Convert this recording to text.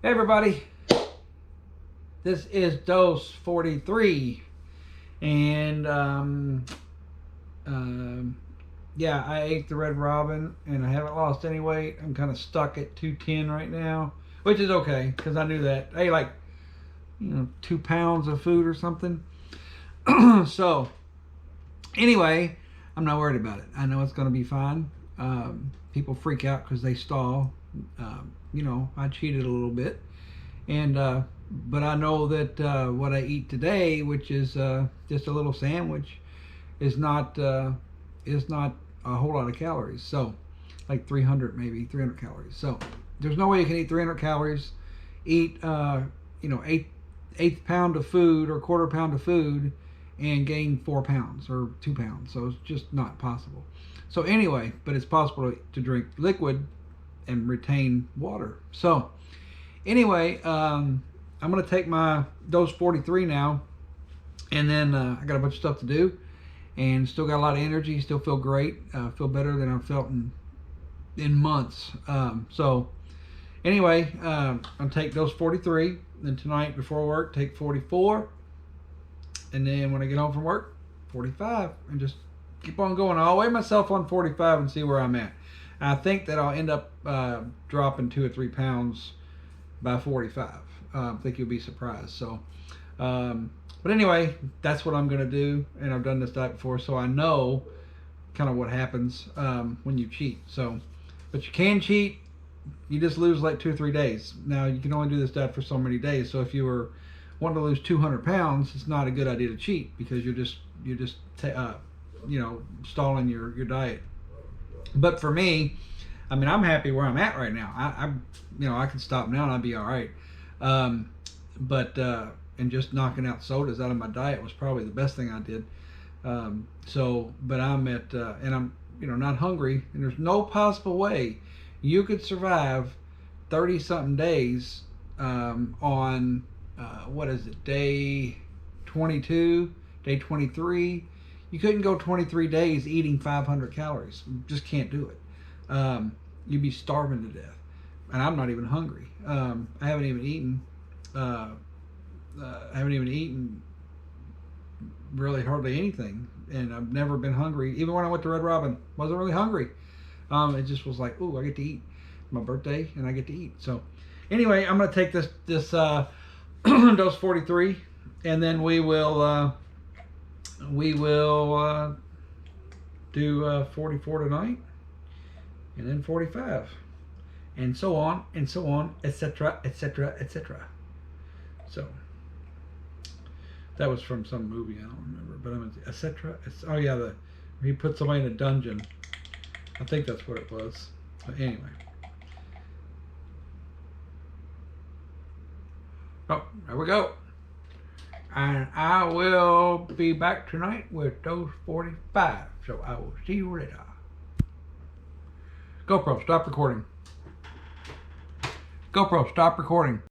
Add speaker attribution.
Speaker 1: Hey everybody, this is dose 43, and yeah, I ate the Red Robin and I haven't lost any weight. I'm kind of stuck at 210 right now, which is okay because I knew that I ate like 2 pounds of food or something. So anyway, I'm not worried about it. I know it's going to be fine. People freak out because they stall. I cheated a little bit, and but I know that what I eat today, which is just a little sandwich, is not a whole lot of calories. So like 300, maybe 300 calories. So there's no way you can eat 300 calories, eat eighth pound of food or quarter pound of food, and gain 4 pounds or 2 pounds. So it's just not possible. So anyway, but it's possible to drink liquid and retain water. So anyway, I'm going to take my dose 43 now, and then I got a bunch of stuff to do, and still got a lot of energy, still feel great, feel better than I've felt in months. So anyway, I'll take dose 43, then tonight before work take 44, and then when I get home from work, 45, and just keep on going. I'll weigh myself on 45 and see where I'm at. I think that I'll end up dropping 2 or 3 pounds by 45. I think you'll be surprised. So, but anyway, that's what I'm going to do, and I've done this diet before, so I know kind of what happens when you cheat. So, but you can cheat. You just lose like 2 or 3 days. Now, you can only do this diet for so many days. So if you were wanting to lose 200 pounds, it's not a good idea to cheat because you're just stalling your diet. But for me, I mean, I'm happy where I'm at right now. I can stop now and I'll be all right. And just knocking out sodas out of my diet was probably the best thing I did. But I'm at, and I'm, not hungry, and there's no possible way you could survive 30 something days, on, what is it, day 22, day 23. You couldn't go 23 days eating 500 calories. You just can't do it. You'd be starving to death. And I'm not even hungry. I haven't even eaten really hardly anything. And I've never been hungry. Even when I went to Red Robin, wasn't really hungry. It just was like, ooh, I get to eat. My birthday, and I get to eat. So anyway, I'm going to take this dose 43, and then we will do 44 tonight, and then 45, and so on, etc., etc., etc. So that was from some movie, I don't remember, but I'm etc. Oh yeah, he put somebody in a dungeon. I think that's what it was. But anyway. Oh, there we go. And I will be back tonight with dose 45. So I will see you later. GoPro, stop recording. GoPro, stop recording.